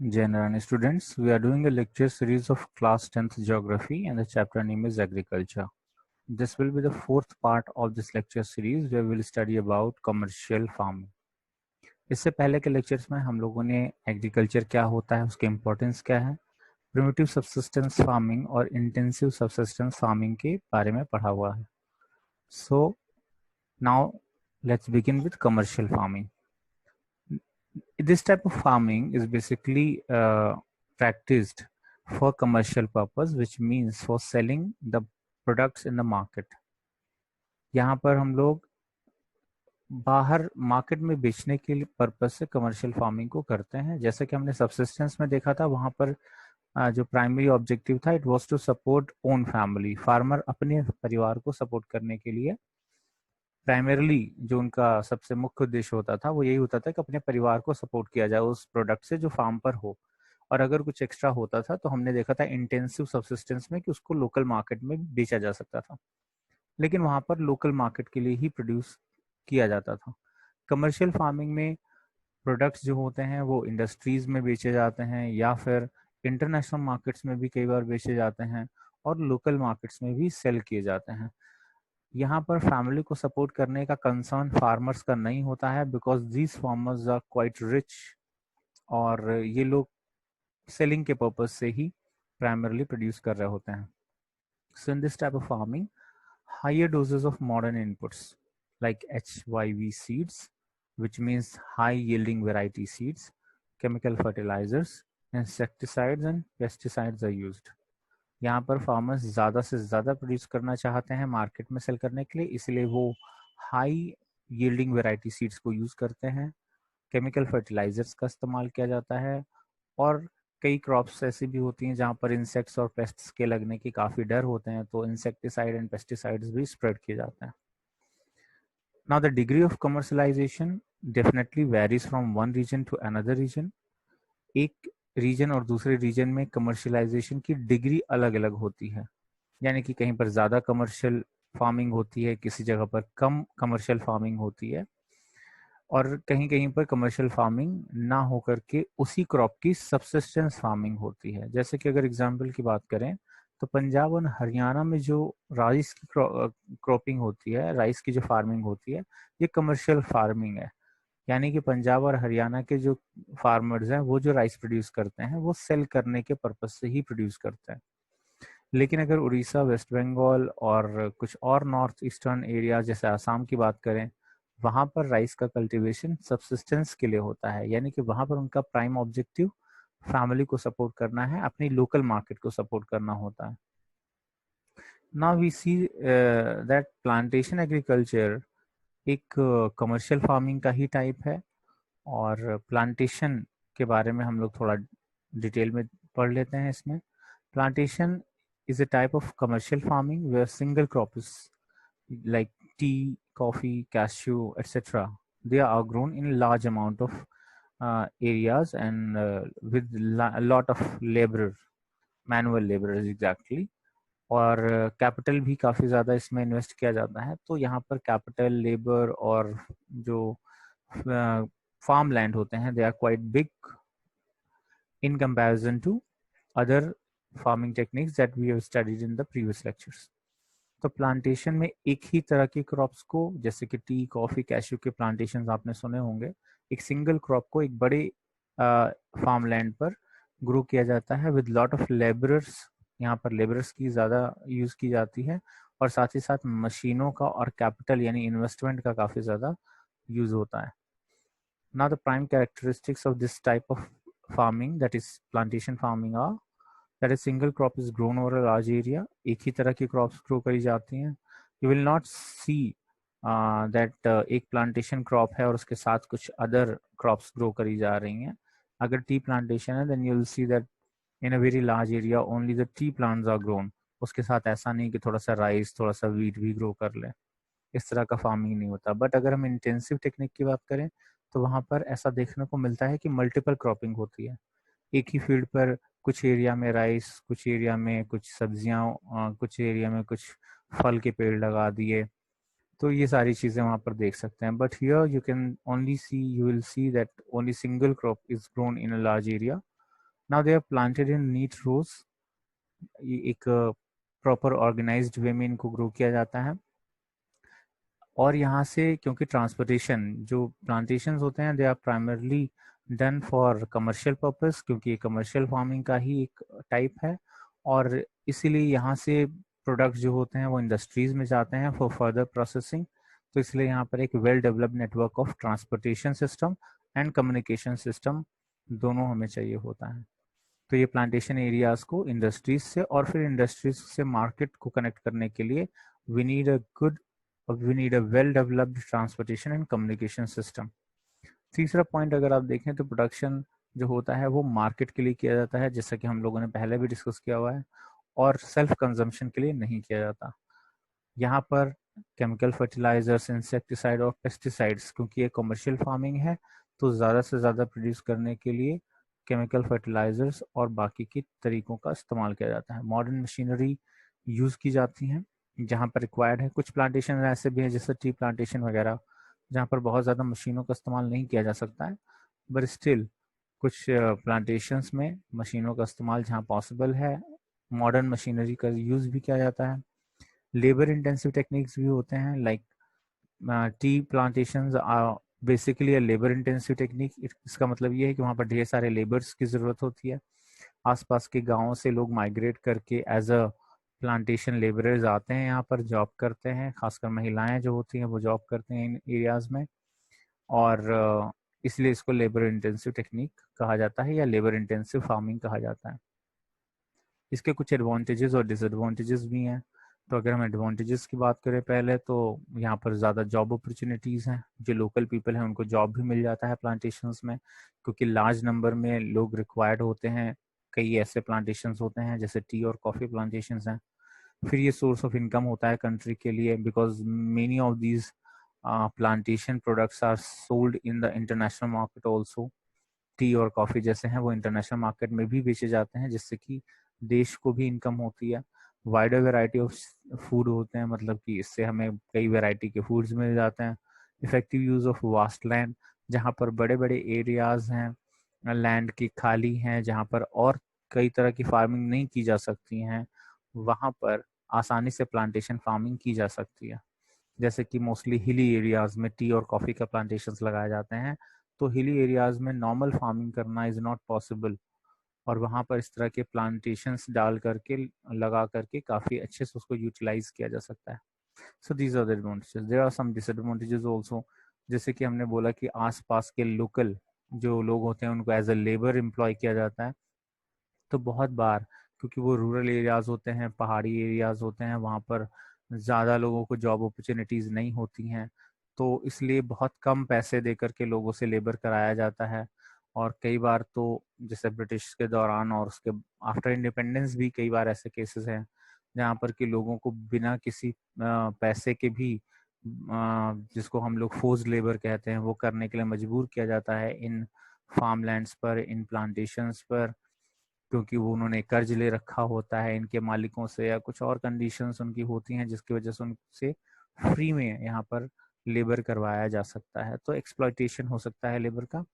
General students, we are doing a lecture series of class 10th geography and the chapter name is agriculture. This will be the fourth part of this lecture series where we will study about commercial farming. इससे पहले के lectures में हम लोगों ने agriculture क्या होता है, उसके इम्पोर्टेंस क्या है, प्रिमिटिव सबसिस्टेंस फार्मिंग और इंटेंसिव सबसिस्टेंस फार्मिंग के बारे में पढ़ा हुआ है. So now let's begin with commercial farming. This type of farming is basically practiced for commercial purpose, which means for selling the products in the market. यहाँ पर हम लोग बाहर मार्केट में बेचने के लिए पर्पस से कमर्शियल फार्मिंग को करते हैं. जैसे कि हमने सबसिस्टेंस में देखा था, वहां पर जो प्राइमरी ऑब्जेक्टिव था, it was to support own family. Farmer अपने परिवार को सपोर्ट करने के लिए प्राइमरली जो उनका सबसे मुख्य उद्देश्य होता था वो यही होता था कि अपने परिवार को सपोर्ट किया जाए उस प्रोडक्ट से जो फार्म पर हो. और अगर कुछ एक्स्ट्रा होता था तो हमने देखा था इंटेंसिव सब्सिस्टेंस में कि उसको लोकल मार्केट में बेचा जा सकता था, लेकिन वहां पर लोकल मार्केट के लिए ही प्रोड्यूस किया जाता था. कमर्शियल फार्मिंग में प्रोडक्ट्स जो होते हैं वो इंडस्ट्रीज में बेचे जाते हैं या फिर इंटरनेशनल मार्केट्स में भी कई बार बेचे जाते हैं और लोकल मार्केट्स में भी सेल किए जाते हैं. यहाँ पर फैमिली को सपोर्ट करने का कंसर्न फार्मर्स का नहीं होता है, because these farmers are quite rich और ये लोग सेलिंग के पर्पज से ही प्राइमरली प्रोड्यूस कर रहे होते हैं. So in this type of farming, higher doses of modern inputs like HYV seeds, which means high yielding variety seeds, chemical fertilizers, insecticides and pesticides are used. यहाँ पर farmers ज़्यादा से ज़्यादा प्रोड्यूस करना चाहते हैं मार्केट में सेल करने के लिए, इसलिए वो हाई यील्डिंग वैरायटी सीड्स को यूज़ करते हैं. केमिकल फर्टिलाइजर्स का इस्तेमाल किया जाता है और कई क्रॉप्स ऐसी भी होती हैं जहाँ पर इंसेक्ट्स और पेस्ट्स के लगने की काफ़ी डर होते हैं, तो इंसेक्टिसाइड एंड पेस्टिसाइड्स भी स्प्रेड किए जाते हैं. Now the degree of commercialisation definitely varies from one region to another region. एक रीजन और दूसरे रीजन में कमर्शलाइजेशन की डिग्री अलग अलग होती है, यानी कि कहीं पर ज़्यादा कमर्शियल फार्मिंग होती है, किसी जगह पर कम कमर्शियल फार्मिंग होती है और कहीं कहीं पर कमर्शियल फार्मिंग ना होकर के उसी क्रॉप की सबसिस्टेंस फार्मिंग होती है. जैसे कि अगर एग्जांपल की बात करें तो पंजाब और हरियाणा में जो राइस की क्रॉपिंग होती है, राइस की जो फार्मिंग होती है, ये कमर्शियल फार्मिंग है. यानी कि पंजाब और हरियाणा के जो फार्मर्स हैं वो जो राइस प्रोड्यूस करते हैं वो सेल करने के पर्पज से ही प्रोड्यूस करते हैं. लेकिन अगर उड़ीसा, वेस्ट बंगाल और कुछ और नॉर्थ ईस्टर्न एरिया जैसे आसाम की बात करें, वहां पर राइस का कल्टीवेशन सबसिस्टेंस के लिए होता है, यानी कि वहां पर उनका प्राइम ऑब्जेक्टिव फैमिली को सपोर्ट करना है, अपनी लोकल मार्केट को सपोर्ट करना होता है. Now we see that plantation agriculture एक कमर्शियल फार्मिंग का ही टाइप है और प्लांटेशन के बारे में हम लोग थोड़ा डिटेल में पढ़ लेते हैं. इसमें plantation is a type of commercial farming where single crops like tea, coffee, cashew, etc. they are grown in large amount of areas and with a lot of labor, manual laborers exactly. और capital भी काफ़ी ज़्यादा इसमें invest किया जाता है. तो यहाँ पर कैपिटल, लेबर और जो फार्म लैंड होते हैं, they are quite big in comparison to other farming techniques that we have studied in the previous lectures. तो प्लांटेशन में एक ही तरह की क्रॉप्स को, जैसे कि टी, कॉफी, कैश्यू के प्लांटेशन आपने सुने होंगे, एक सिंगल क्रॉप को एक बड़े फार्म लैंड पर ग्रो किया जाता है विद लॉट ऑफ लेबरर्स. यहाँ पर लेबरर्स की ज़्यादा यूज़ की जाती है और साथ ही साथ मशीनों का और कैपिटल यानी इन्वेस्टमेंट का काफ़ी ज़्यादा यूज़ होता है. Now the prime characteristics of this type of farming, that is plantation farming, are that a single crop is grown over a large area. एक ही तरह की crops grow करी जाती हैं. You will not see that एक plantation crop है और उसके साथ कुछ other crops grow करी जा रही हैं. अगर tea plantation है, then you will see that in a very large area only the tea plants are grown. उसके साथ ऐसा नहीं कि थोड़ा सा राइस, थोड़ा सा वीट भी ग्रो कर ले. इस तरह का फार्मिंग नहीं होता. बट अगर हम इंटेंसिव टेक्निक की बात करें तो वहाँ पर ऐसा देखने को मिलता है कि मल्टीपल क्रॉपिंग होती है. एक ही फील्ड पर कुछ एरिया में राइस, कुछ एरिया में कुछ सब्जियां, कुछ एरिया में कुछ फल के पेड़ लगा दिए. तो ये सारी चीज़ें वहाँ पर देख सकते हैं. But here you can only see, you will see that only single crop is grown in a large area now they are planted in neat rows, एक प्रॉपर ऑर्गेनाइज्ड वे में इनको ग्रो किया जाता है। और यहाँ से क्योंकि ट्रांसपोर्टेशन, जो प्लांटेशंस होते हैं they are primarily done for commercial purpose, क्योंकि ये कमर्शियल फार्मिंग का ही एक टाइप है, और इसीलिए यहाँ से प्रोडक्ट्स जो होते हैं वो इंडस्ट्रीज में जाते हैं फॉर फर्दर प्रोसेसिंग। तो इसलिए यहाँ पर एक well developed network of transportation system and communication system दोनों हमें चाहिए होता है। तो ये प्लांटेशन एरियाज को इंडस्ट्रीज से और फिर इंडस्ट्रीज से मार्केट को कनेक्ट करने के लिए we need a good, we need a well developed transportation and communication system. तीसरा पॉइंट अगर आप देखें तो प्रोडक्शन जो होता है वो मार्केट के लिए किया जाता है, जैसा कि हम लोगों ने पहले भी डिस्कस किया हुआ है, और सेल्फ कंजम्पशन के लिए नहीं किया जाता। यहाँ पर केमिकल फर्टिलाइजर्स, इंसेक्टिसाइड और पेस्टिसाइड्स, क्योंकि ये कमर्शियल फार्मिंग है तो ज़्यादा से ज़्यादा प्रोड्यूस करने के लिए केमिकल फर्टिलाइजर्स और बाकी के तरीकों का इस्तेमाल किया जाता है। मॉडर्न मशीनरी यूज़ की जाती हैं जहाँ पर रिक्वायर्ड है। कुछ प्लांटेशन ऐसे भी हैं जैसे टी प्लांटेशन वगैरह, जहाँ पर बहुत ज़्यादा मशीनों का इस्तेमाल नहीं किया जा सकता है, बट स्टिल कुछ प्लांटेशंस में मशीनों का इस्तेमाल जहाँ पॉसिबल है, मॉडर्न मशीनरी का यूज़ भी किया जाता है। लेबर इंटेंसिव टेक्निक्स भी होते हैं, लाइक टी प्लांटेशंस बेसिकली अ लेबर इंटेंसिव टेक्निक। इसका मतलब ये है कि वहाँ पर ढेर सारे लेबर्स की ज़रूरत होती है। आसपास के गाँवों से लोग माइग्रेट करके एज अ प्लांटेशन लेबरर्स आते हैं, यहाँ पर जॉब करते हैं, खासकर महिलाएं जो होती हैं वो जॉब करते हैं इन एरियाज़ में, और इसलिए इसको लेबर इंटेंसिव टेक्निक कहा जाता है या लेबर इंटेंसिव फार्मिंग कहा जाता है। इसके कुछ एडवांटेजेस और डिसएडवांटेजेस भी हैं। तो अगर हम एडवांटेजेस की बात करें पहले, तो यहाँ पर ज़्यादा जॉब अपॉर्चुनिटीज़ हैं, जो लोकल पीपल हैं उनको जॉब भी मिल जाता है प्लांटेशंस में, क्योंकि लार्ज नंबर में लोग रिक्वायर्ड होते हैं। कई ऐसे प्लांटेशंस होते हैं जैसे टी और कॉफ़ी प्लांटेशंस हैं। फिर ये सोर्स ऑफ इनकम होता है कंट्री के लिए, because many of these plantation products are sold in the international market also. Tea और कॉफ़ी जैसे हैं वो इंटरनेशनल मार्केट में भी बेचे जाते हैं, जिससे कि देश को भी इनकम होती है। वाइडर वैरायटी ऑफ फूड होते हैं, मतलब कि इससे हमें कई वैरायटी के फूड्स मिल जाते हैं। Effective use of vast land, जहाँ पर बड़े बड़े एरियाज हैं लैंड की खाली हैं, जहाँ पर और कई तरह की फार्मिंग नहीं की जा सकती हैं, वहाँ पर आसानी से प्लांटेशन फार्मिंग की जा सकती है। जैसे कि मोस्टली हिली एरियाज में टी और कॉफ़ी का प्लांटेशंस लगाए जाते हैं, तो हिली एरियाज में नॉर्मल फार्मिंग करना इज़ नॉट पॉसिबल, और वहाँ पर इस तरह के प्लांटेशंस डाल करके लगा करके काफ़ी अच्छे से उसको यूटिलाइज किया जा सकता है। So these are the advantages. There are some disadvantages also, जैसे कि हमने बोला कि आसपास के लोकल जो लोग होते हैं उनको एज अ लेबर एम्प्लॉय किया जाता है। तो बहुत बार, क्योंकि वो रूरल एरियाज होते हैं, पहाड़ी एरियाज होते हैं, वहाँ पर ज़्यादा लोगों को जॉब अपॉर्चुनिटीज़ नहीं होती हैं, तो इसलिए बहुत कम पैसे दे करके लोगों से लेबर कराया जाता है। और कई बार तो जैसे ब्रिटिश के दौरान और उसके आफ्टर इंडिपेंडेंस भी कई बार ऐसे केसेस हैं जहाँ पर कि लोगों को बिना किसी पैसे के भी जिसको हम लोग फोर्स्ड लेबर कहते हैं वो करने के लिए मजबूर किया जाता है इन फार्मलैंड्स पर, इन प्लांटेशंस पर, क्योंकि वो उन्होंने कर्ज ले रखा होता है इनके मालिकों से, या कुछ और कंडीशंस उनकी होती हैं जिसकी वजह से उनसे फ्री में यहाँ पर लेबर करवाया जा सकता है। तो एक्सप्लॉयटेशन हो सकता है लेबर का।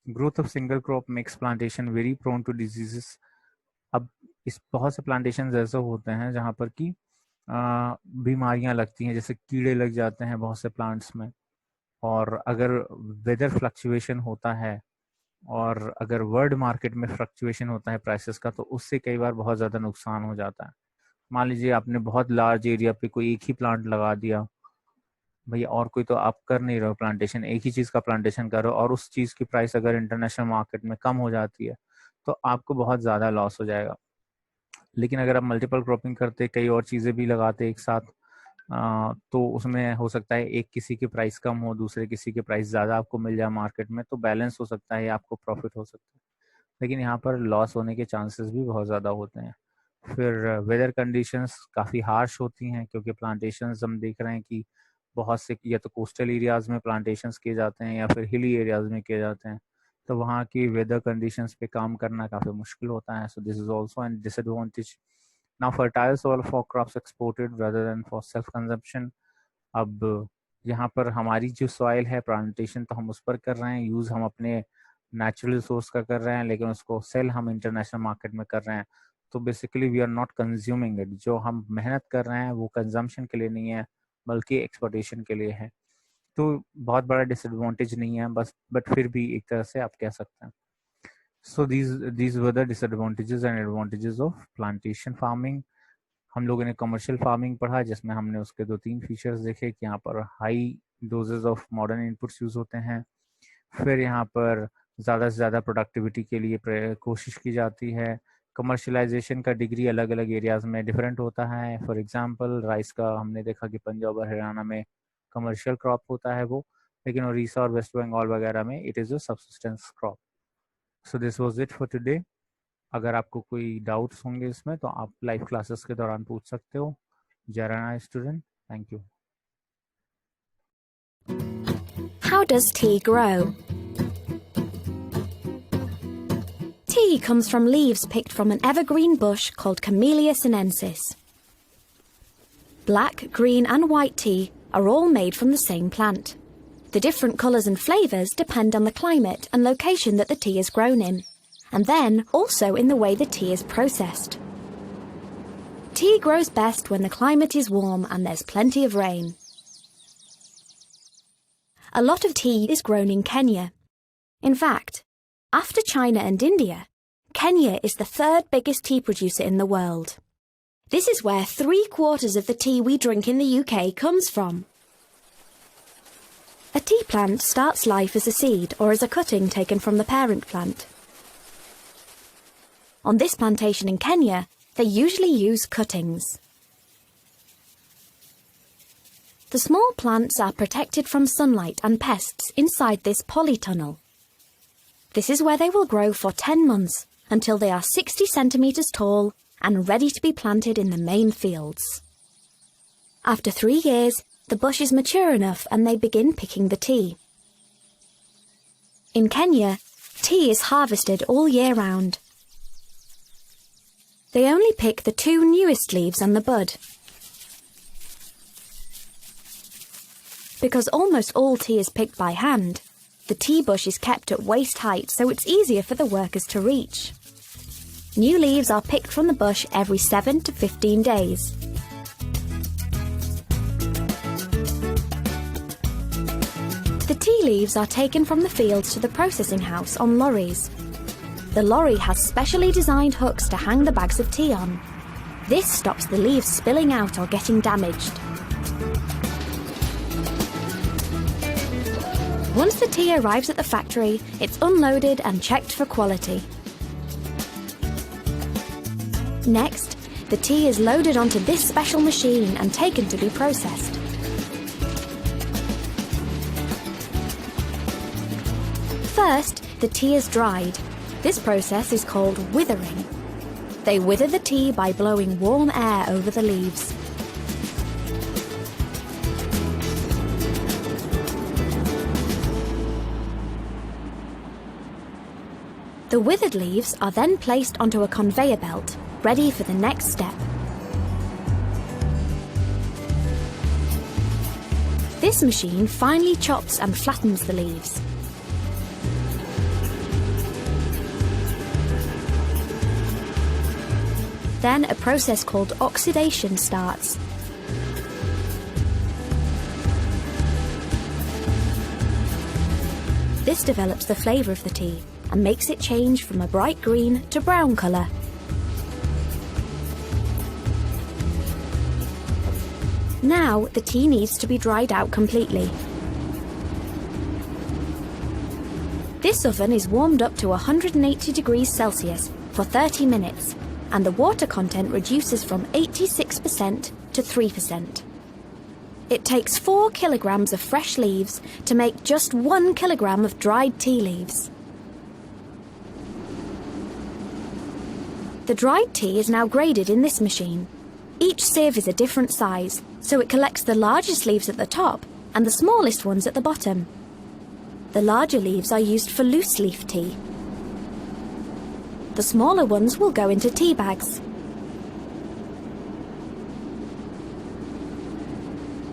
Growth of single crop makes plantation very prone to diseases. अब इस बहुत से प्लांटेशन ऐसे होते हैं जहाँ पर कि बीमारियां लगती हैं, जैसे कीड़े लग जाते हैं बहुत से प्लांट्स में, और अगर वेदर फ्लक्चुएशन होता है और अगर वर्ल्ड मार्केट में फ्लक्चुएशन होता है प्राइसेस का, तो उससे कई बार बहुत ज़्यादा नुकसान हो जाता है। मान लीजिए आपने बहुत लार्ज एरिया पे कोई एक ही प्लांट लगा दिया भैया, और कोई तो आप कर नहीं रहे हो प्लांटेशन, एक ही चीज़ का प्लांटेशन कर रहे हो, और उस चीज़ की प्राइस अगर इंटरनेशनल मार्केट में कम हो जाती है तो आपको बहुत ज़्यादा लॉस हो जाएगा। लेकिन अगर आप मल्टीपल क्रॉपिंग करते, कई और चीज़ें भी लगाते एक साथ, तो उसमें हो सकता है एक किसी की प्राइस कम हो, दूसरे किसी की प्राइस ज़्यादा आपको मिल जाए मार्केट में, तो बैलेंस हो सकता है, आपको प्रॉफिट हो सकता है। लेकिन यहाँ पर लॉस होने के चांसेस भी बहुत ज़्यादा होते हैं। फिर वेदर कंडीशंस काफ़ी हार्श होती हैं, क्योंकि प्लांटेशंस हम देख रहे हैं कि बहुत से या तो कोस्टल एरियाज़ में प्लांटेशंस किए जाते हैं या फिर हिली एरियाज़ में किए जाते हैं, तो वहाँ की वेदर कंडीशंस पे काम करना काफ़ी मुश्किल होता है। So this is also an disadvantage. Now fertile soil for crops exported rather than for self consumption. अब यहाँ पर हमारी जो सॉइल है प्लांटेशन तो हम उस पर कर रहे हैं यूज़, हम अपने नेचुरल रिसोर्स का कर रहे हैं, लेकिन उसको सेल हम इंटरनेशनल मार्केट में कर रहे हैं, तो basically we are not consuming it. जो हम मेहनत कर रहे हैं वो कंजम्पशन के लिए नहीं है, बल्कि एक्सपोर्टेशन के लिए है। तो बहुत बड़ा डिसएडवांटेज नहीं है बस, बट फिर भी एक तरह से आप कह सकते हैं। सो these were the disadvantages and advantages of plantation farming। हम लोगों ने कमर्शियल फार्मिंग पढ़ा, जिसमें हमने उसके 2-3 फीचर्स देखे कि यहाँ पर high doses of modern inputs use होते हैं, फिर यहाँ पर ज़्यादा से ज़्यादा प्रोडक्टिविटी के लिए कोशिश की जाती है। कमर्शलाइजेशन का डिग्री अलग अलग एरियाज में डिफरेंट होता है। फॉर एग्जांपल राइस का हमने देखा कि पंजाब और हरियाणा में कमर्शियल क्रॉप होता है वो, लेकिन उड़ीसा और वेस्ट बंगाल वगैरह में it is a subsistence crop. So this was it for today. अगर आपको कोई डाउट्स होंगे इसमें तो आप लाइव क्लासेस के दौरान पूछ सकते हो। जय student, thank you. How does tea grow? Tea comes from leaves picked from an evergreen bush called Camellia sinensis. Black, green and white tea are all made from the same plant. The different colours and flavours depend on the climate and location that the tea is grown in, and then also in the way the tea is processed. Tea grows best when the climate is warm and there's plenty of rain. A lot of tea is grown in Kenya. In fact, after China and India, Kenya is the third biggest tea producer in the world. This is where 3/4 of the tea we drink in the UK comes from. A tea plant starts life as a seed or as a cutting taken from the parent plant. On this plantation in Kenya, they usually use cuttings. The small plants are protected from sunlight and pests inside this polytunnel. This is where they will grow for 10 months until they are 60 centimetres tall and ready to be planted in the main fields. After 3 years, the bush is mature enough and they begin picking the tea. In Kenya, tea is harvested all year round. They only pick the 2 newest leaves and the bud. Because almost all tea is picked by hand, the tea bush is kept at waist height so it's easier for the workers to reach. New leaves are picked from the bush every 7 to 15 days. The tea leaves are taken from the fields to the processing house on lorries. The lorry has specially designed hooks to hang the bags of tea on. This stops the leaves spilling out or getting damaged. Once the tea arrives at the factory, it's unloaded and checked for quality. Next, the tea is loaded onto this special machine and taken to be processed. First, the tea is dried. This process is called withering. They wither the tea by blowing warm air over the leaves. The withered leaves are then placed onto a conveyor belt, ready for the next step. This machine finely chops and flattens the leaves. Then a process called oxidation starts. This develops the flavour of the tea and makes it change from a bright green to brown colour. Now the tea needs to be dried out completely. This oven is warmed up to 180 degrees Celsius for 30 minutes and the water content reduces from 86% to 3%. It takes 4 kilograms of fresh leaves to make just 1 kilogram of dried tea leaves. The dried tea is now graded in this machine. Each sieve is a different size, so it collects the largest leaves at the top and the smallest ones at the bottom. The larger leaves are used for loose leaf tea. The smaller ones will go into tea bags.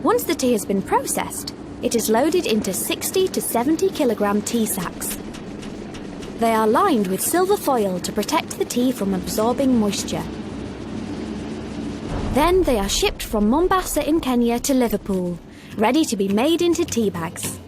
Once the tea has been processed, it is loaded into 60 to 70 kilogram tea sacks. They are lined with silver foil to protect the tea from absorbing moisture. Then they are shipped from Mombasa in Kenya to Liverpool, ready to be made into tea bags.